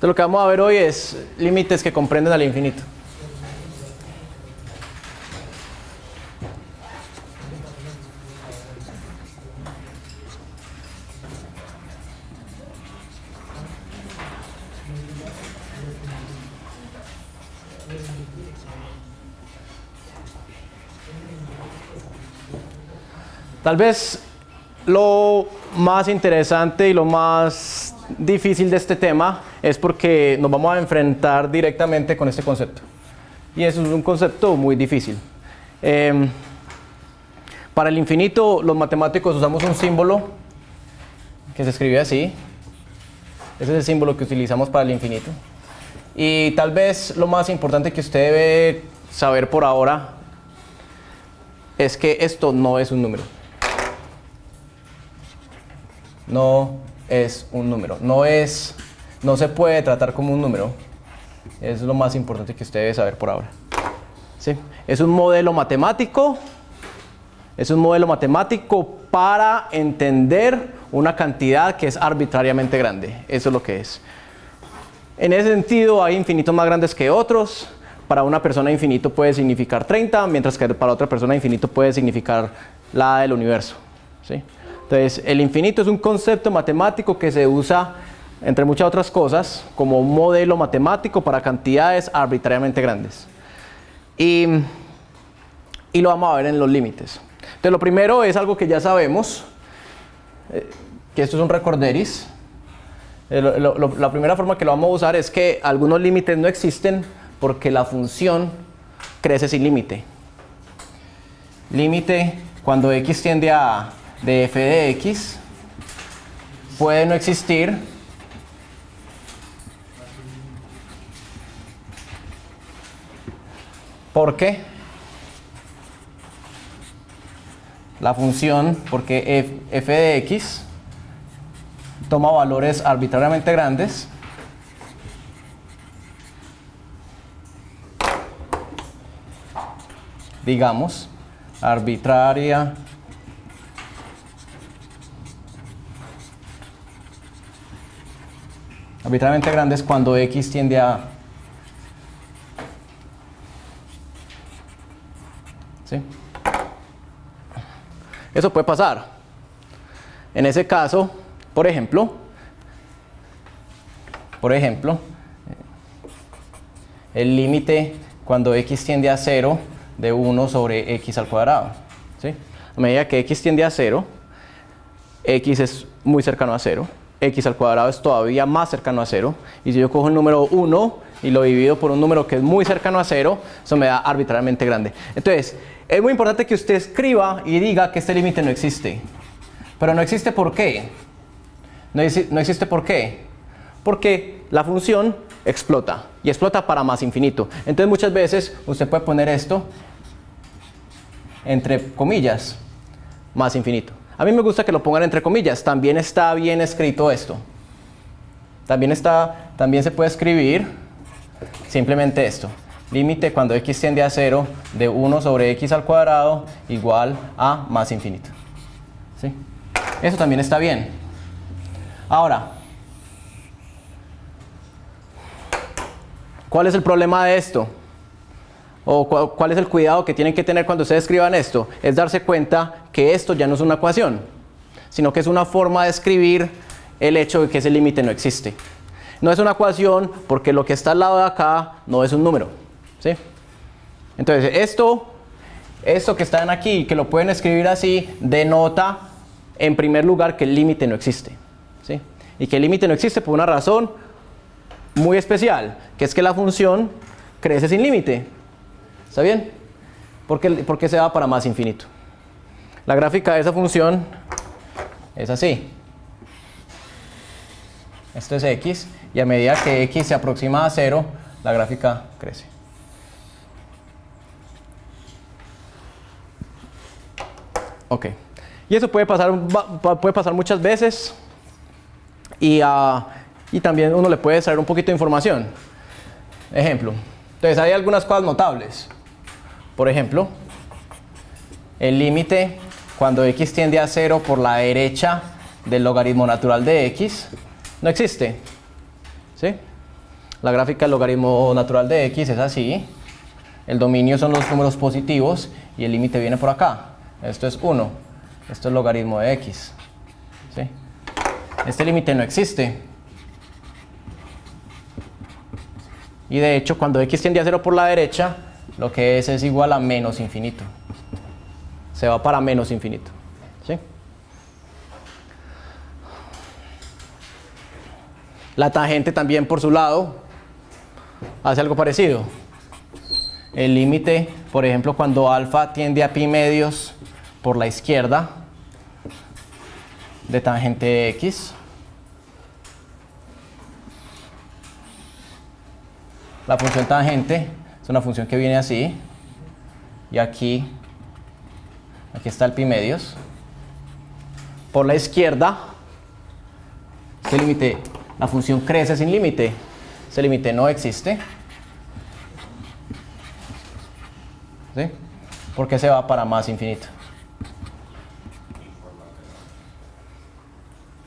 Entonces lo que vamos a ver hoy es límites que comprenden al infinito. Tal vez lo más interesante y lo más difícil de este tema es porque nos vamos a enfrentar directamente con este concepto. Y eso es un concepto muy difícil. Para el infinito, los matemáticos usamos un símbolo que se escribe así. Ese es el símbolo que utilizamos para el infinito. Y tal vez lo más importante que usted debe saber por ahora es que esto no es un número. No es un número, no se puede tratar como un número. Es lo más importante que usted debe saber por ahora. ¿Sí? Es un modelo matemático para entender una cantidad que es arbitrariamente grande. Eso es lo que es. En ese sentido, hay infinitos más grandes que otros. Para una persona infinito puede significar 30, mientras que para otra persona infinito puede significar la del universo. ¿Sí? Entonces, el infinito es un concepto matemático que se usa, entre muchas otras cosas, como un modelo matemático para cantidades arbitrariamente grandes. Y lo vamos a ver en los límites. Entonces, lo primero es algo que ya sabemos, que esto es un recorderis. La primera forma que lo vamos a usar es que algunos límites no existen porque la función crece sin límite. Límite cuando x tiende a de f de x puede no existir porque la función, porque f de x toma valores arbitrariamente grandes digamos arbitrariamente grandes cuando x tiende a... ¿Sí? Eso puede pasar. En ese caso, por ejemplo, el límite cuando x tiende a 0 de 1 sobre x al cuadrado. ¿Sí? A medida que x tiende a 0, x es muy cercano a 0. X al cuadrado es todavía más cercano a 0, y si yo cojo el número 1 y lo divido por un número que es muy cercano a 0, eso me da arbitrariamente grande. Entonces, es muy importante que usted escriba y diga que este límite no existe. Pero no existe ¿por qué? No existe ¿por qué? Porque la función explota, y explota para más infinito. Entonces muchas veces usted puede poner esto entre comillas, más infinito. A mí me gusta que lo pongan entre comillas, también está bien escrito esto. También se puede escribir simplemente esto. Límite cuando x tiende a 0 de 1 sobre x al cuadrado igual a más infinito. ¿Sí? Eso también está bien. Ahora, ¿cuál es el problema de esto? ¿O cuál es el cuidado que tienen que tener cuando ustedes escriban esto? Es darse cuenta que esto ya no es una ecuación, sino que es una forma de escribir el hecho de que ese límite no existe. No es una ecuación porque lo que está al lado de acá no es un número. ¿Sí? Entonces, esto que están aquí, que lo pueden escribir así, denota en primer lugar que el límite no existe. ¿Sí? Y que el límite no existe por una razón muy especial, que es que la función crece sin límite. ¿Está bien? ¿Por qué se va para más infinito? La gráfica de esa función es así. Esto es x, y a medida que x se aproxima a 0, la gráfica crece. Ok. Y eso puede pasar muchas veces, y también uno le puede traer un poquito de información. Ejemplo. Entonces hay algunas cosas notables. Por ejemplo, el límite cuando x tiende a 0 por la derecha del logaritmo natural de x no existe. ¿Sí? La gráfica del logaritmo natural de x es así. El dominio son los números positivos y el límite viene por acá. Esto es 1. Esto es logaritmo de x. ¿Sí? Este límite no existe. Y de hecho, cuando x tiende a 0 por la derecha, lo que es igual a menos infinito. Se va para menos infinito. ¿Sí? La tangente también, por su lado, hace algo parecido. El límite, por ejemplo, cuando alfa tiende a pi medios por la izquierda de tangente de x, la función tangente es una función que viene así, y aquí está el pi medios. Por la izquierda, este límite, la función crece sin límite. Ese límite no existe. ¿Sí? Porque se va para más infinito.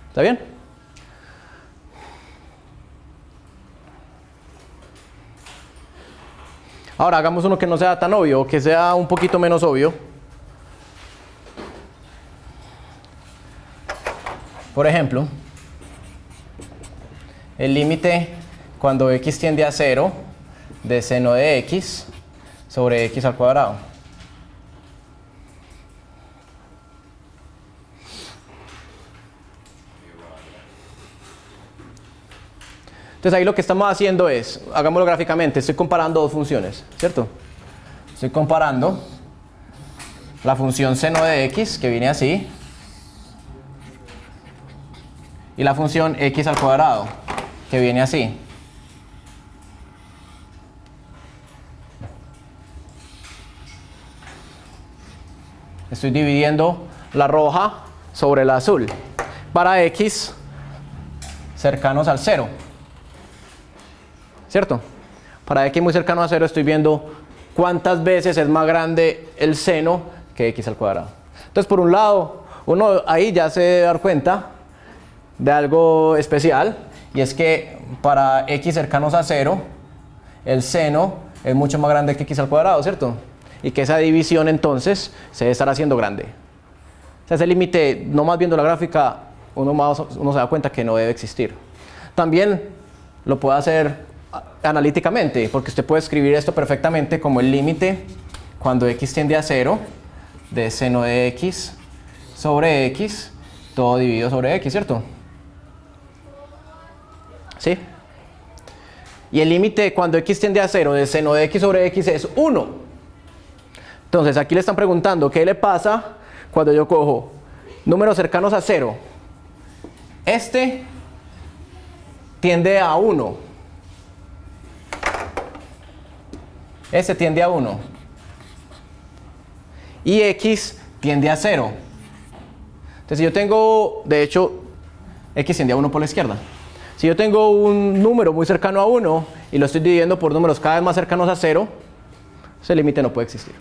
¿Está bien? Ahora hagamos uno que no sea tan obvio, que sea un poquito menos obvio. Por ejemplo, el límite cuando x tiende a 0 de seno de x sobre x al cuadrado. Entonces ahí lo que estamos haciendo es, hagámoslo gráficamente, estoy comparando dos funciones, ¿cierto? Estoy comparando la función seno de x, que viene así, y la función x al cuadrado, que viene así. Estoy dividiendo la roja sobre la azul para x cercanos al 0. ¿Cierto? Para x muy cercano a 0 estoy viendo cuántas veces es más grande el seno que x al cuadrado. Entonces, por un lado, uno ahí ya se debe dar cuenta de algo especial, y es que para x cercanos a 0, el seno es mucho más grande que x al cuadrado, ¿cierto? Y que esa división entonces se debe estar haciendo grande. O sea, ese límite, nomás viendo la gráfica, uno se da cuenta que no debe existir. También lo puede hacer analíticamente, porque usted puede escribir esto perfectamente como el límite cuando x tiende a 0 de seno de x sobre x, todo dividido sobre x, ¿cierto? ¿Sí? Y el límite cuando x tiende a 0 de seno de x sobre x es 1. Entonces aquí le están preguntando qué le pasa cuando yo cojo números cercanos a 0. Este tiende a 1. Este tiende a 1. Y x tiende a 0. Entonces si yo tengo, de hecho, x tiende a 1 por la izquierda. Si yo tengo un número muy cercano a 1 y lo estoy dividiendo por números cada vez más cercanos a 0, ese límite no puede existir.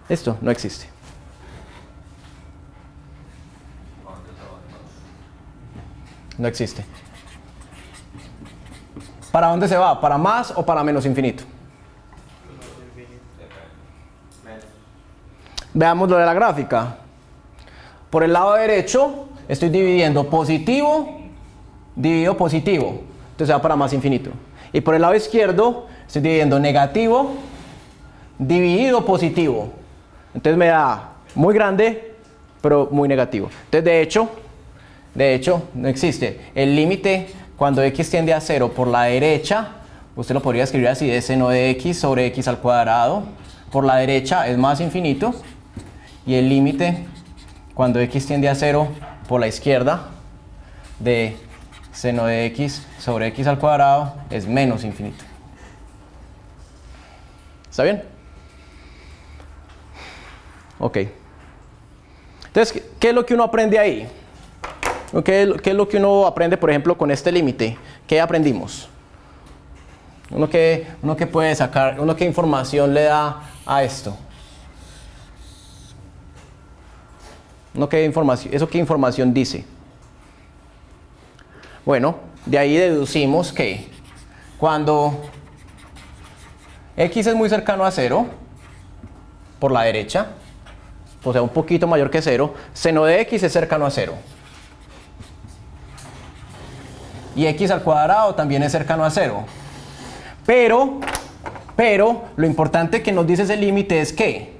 Esto no existe. No existe. ¿Para dónde se va? ¿Para más o para menos infinito? Veamos lo de la gráfica. Por el lado derecho estoy dividiendo positivo dividido positivo. Entonces va para más infinito. Y por el lado izquierdo estoy dividiendo negativo dividido positivo. Entonces me da muy grande, pero muy negativo. Entonces de hecho no existe. El límite cuando x tiende a 0 por la derecha, usted lo podría escribir así, de seno de x sobre x al cuadrado. Por la derecha es más infinito. Y el límite cuando x tiende a 0 por la izquierda, de seno de x sobre x al cuadrado, es menos infinito. ¿Está bien? Ok. Entonces, ¿qué es lo que uno aprende ahí? ¿Qué es lo que uno aprende, por ejemplo, con este límite? ¿Qué aprendimos? Uno que puede sacar, uno qué información le da a esto. Uno qué información, ¿eso qué información dice? Bueno, de ahí deducimos que Cuando x es muy cercano a 0, por la derecha, o sea, un poquito mayor que 0, seno de x es cercano a 0. Y x al cuadrado también es cercano a 0. Pero lo importante que nos dice ese límite es que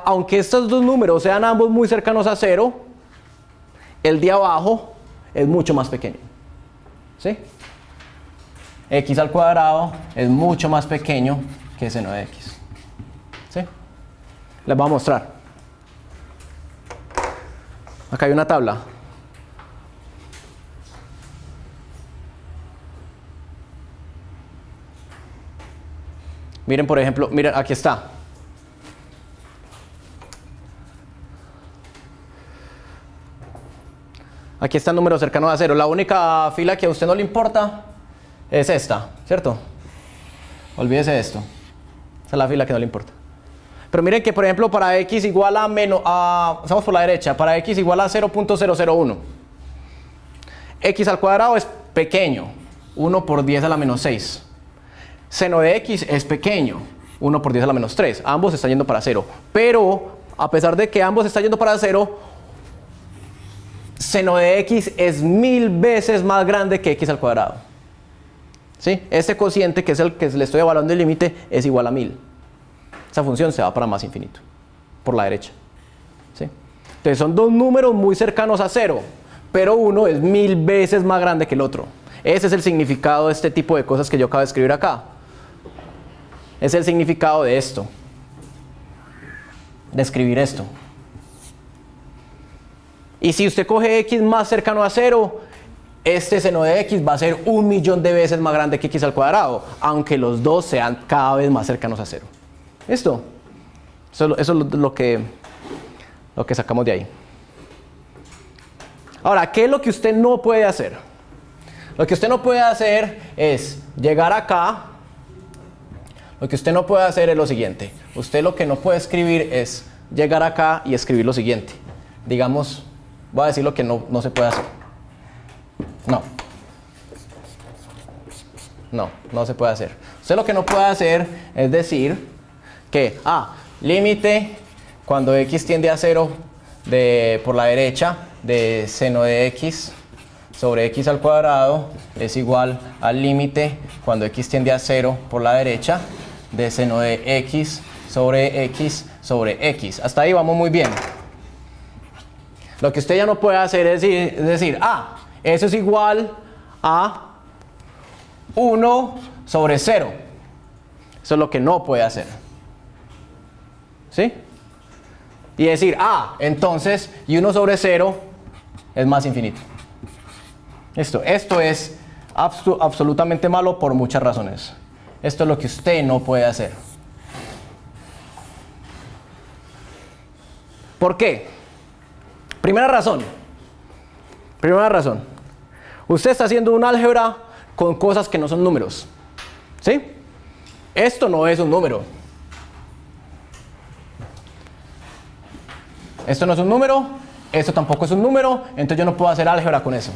aunque estos dos números sean ambos muy cercanos a 0, el de abajo es mucho más pequeño. ¿Sí? X al cuadrado es mucho más pequeño que seno de x. ¿Sí? Les voy a mostrar. Acá hay una tabla. Miren, por ejemplo, miren, aquí está. Aquí está el número cercano a 0. La única fila que a usted no le importa es esta, ¿cierto? Olvídese de esto. Esa es la fila que no le importa. Pero miren que, por ejemplo, para x igual a menos, estamos por la derecha, para x igual a 0.001. X al cuadrado es pequeño, 1 por 10 a la menos 6. Seno de x es pequeño, 1 por 10 a la menos 3. Ambos están yendo para 0. Pero, a pesar de que ambos están yendo para 0, seno de x es 1000 veces más grande que x al cuadrado. ¿Sí? Este cociente, que es el que le estoy evaluando el límite, es igual a 1000. Esa función se va para más infinito, por la derecha. ¿Sí? Entonces son dos números muy cercanos a 0, pero uno es 1000 veces más grande que el otro. Ese es el significado de este tipo de cosas que yo acabo de escribir acá. Es el significado de esto. De escribir esto. Y si usted coge x más cercano a 0, este seno de x va a ser 1.000.000 de veces más grande que x al cuadrado, aunque los dos sean cada vez más cercanos a 0. ¿Listo? Eso es lo que sacamos de ahí. Ahora, ¿qué es lo que usted no puede hacer? Lo que usted no puede hacer es llegar acá. Lo que usted no puede hacer es lo siguiente. Usted lo que no puede escribir es llegar acá y escribir lo siguiente. Digamos, voy a decir lo que no se puede hacer. No se puede hacer. Usted lo que no puede hacer es decir que, límite cuando x tiende a 0 por la derecha de seno de x sobre x al cuadrado es igual al límite cuando x tiende a 0 por la derecha de seno de x sobre x. Hasta ahí vamos muy bien. Lo que usted ya no puede hacer es decir, eso es igual a 1 sobre 0. Eso es lo que no puede hacer. ¿Sí? Y decir, entonces, y 1 sobre 0 es más infinito. Esto es absolutamente malo por muchas razones. Esto es lo que usted no puede hacer. ¿Por qué? Primera razón. Usted está haciendo un álgebra con cosas que no son números. ¿Sí? Esto no es un número. Esto no es un número, esto tampoco es un número, entonces yo no puedo hacer álgebra con eso.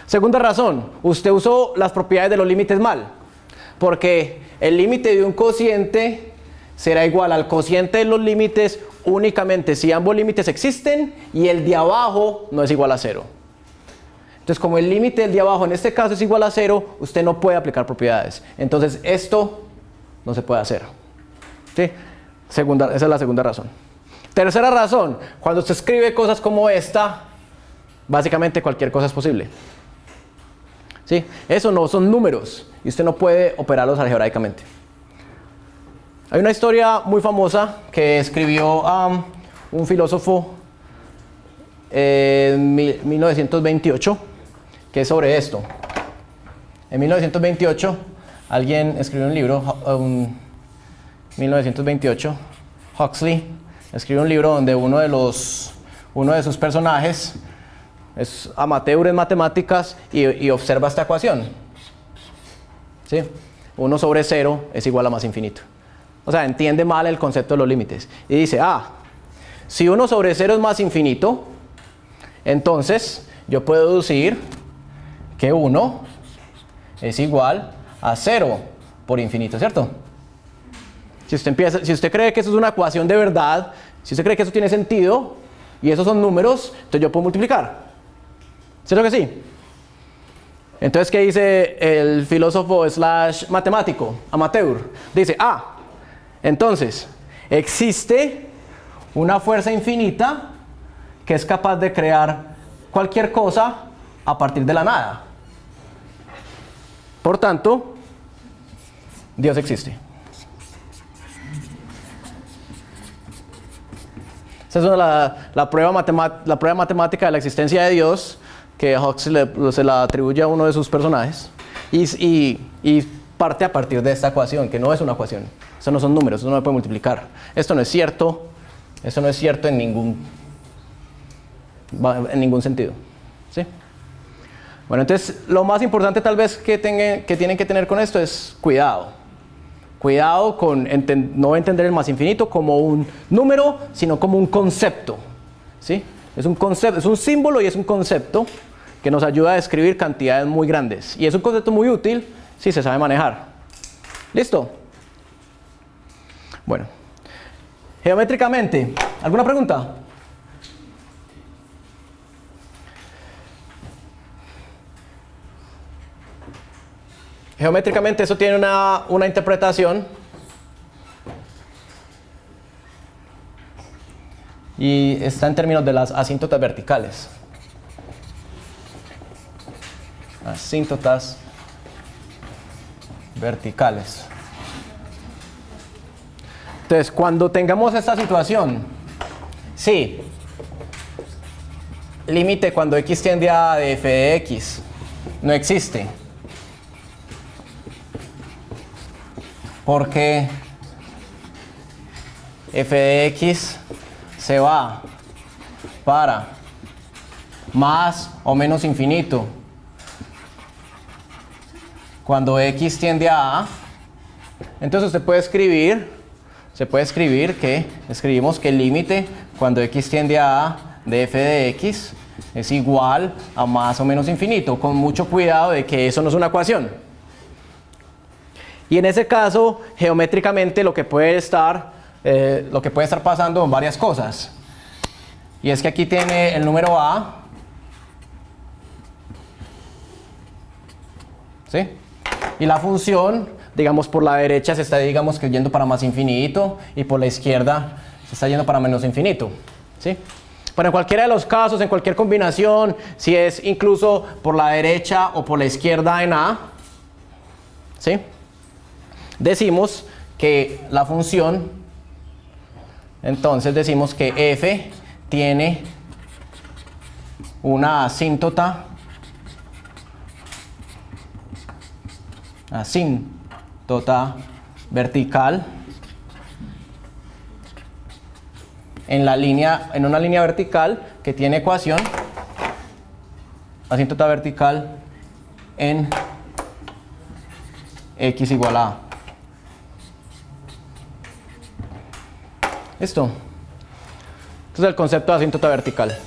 Segunda razón, usted usó las propiedades de los límites mal, porque el límite de un cociente será igual al cociente de los límites únicamente si ambos límites existen y el de abajo no es igual a 0. Entonces, como el límite del de abajo en este caso es igual a 0, usted no puede aplicar propiedades. Entonces, esto no se puede hacer. ¿Sí? Esa es la segunda razón. Tercera razón, cuando usted escribe cosas como esta, básicamente cualquier cosa es posible. ¿Sí? Eso no son números y usted no puede operarlos algebraicamente. Hay una historia muy famosa que escribió un filósofo en 1928, que es sobre esto. En 1928, alguien escribió un libro, 1928, Huxley escribió un libro donde uno de sus personajes es amateur en matemáticas y observa esta ecuación. ¿Sí? 1 sobre 0 es igual a más infinito. O sea, entiende mal el concepto de los límites. Y dice, si 1 sobre 0 es más infinito, entonces yo puedo deducir que 1 es igual a 0 por infinito, ¿cierto? Si usted cree que eso es una ecuación de verdad, si usted cree que eso tiene sentido, y esos son números, entonces yo puedo multiplicar. ¿Cierto que sí? Entonces, ¿qué dice el filósofo / matemático, amateur? Dice, entonces, existe una fuerza infinita que es capaz de crear cualquier cosa a partir de la nada. Por tanto, Dios existe. Esa es la prueba matemática de la existencia de Dios, que Huxley se la atribuye a uno de sus personajes, y parte a partir de esta ecuación, que no es una ecuación. Eso no son números, eso no se puede multiplicar. Esto no es cierto, eso no es cierto en ningún sentido. ¿Sí? Bueno, entonces lo más importante tal vez que tienen que tener con esto es cuidado. Cuidado con no entender el más infinito como un número, sino como un concepto. ¿Sí? Es un concepto, es un símbolo y es un concepto que nos ayuda a describir cantidades muy grandes. Y es un concepto muy útil si se sabe manejar. ¿Listo? Bueno. Geométricamente, ¿alguna pregunta? Geométricamente eso tiene una interpretación y está en términos de las asíntotas verticales. Asíntotas verticales. Entonces, cuando tengamos esta situación, sí, límite cuando x tiende a de f de x, no existe. Porque f de x se va para más o menos infinito cuando x tiende a a. Entonces usted puede escribir, escribimos que el límite cuando x tiende a a de f de x es igual a más o menos infinito, con mucho cuidado de que eso no es una ecuación. Y en ese caso, geométricamente lo que puede estar pasando son varias cosas. Y es que aquí tiene el número a, ¿sí? Y la función, digamos, por la derecha se está, digamos, que yendo para más infinito, y por la izquierda se está yendo para menos infinito, ¿sí? Pero en cualquiera de los casos, en cualquier combinación, si es incluso por la derecha o por la izquierda en a, ¿sí? Decimos que la función, entonces decimos que f tiene una asíntota vertical en una línea vertical que tiene ecuación, asíntota vertical en x igual a a. ¿Listo? Este es el concepto de asíntota vertical.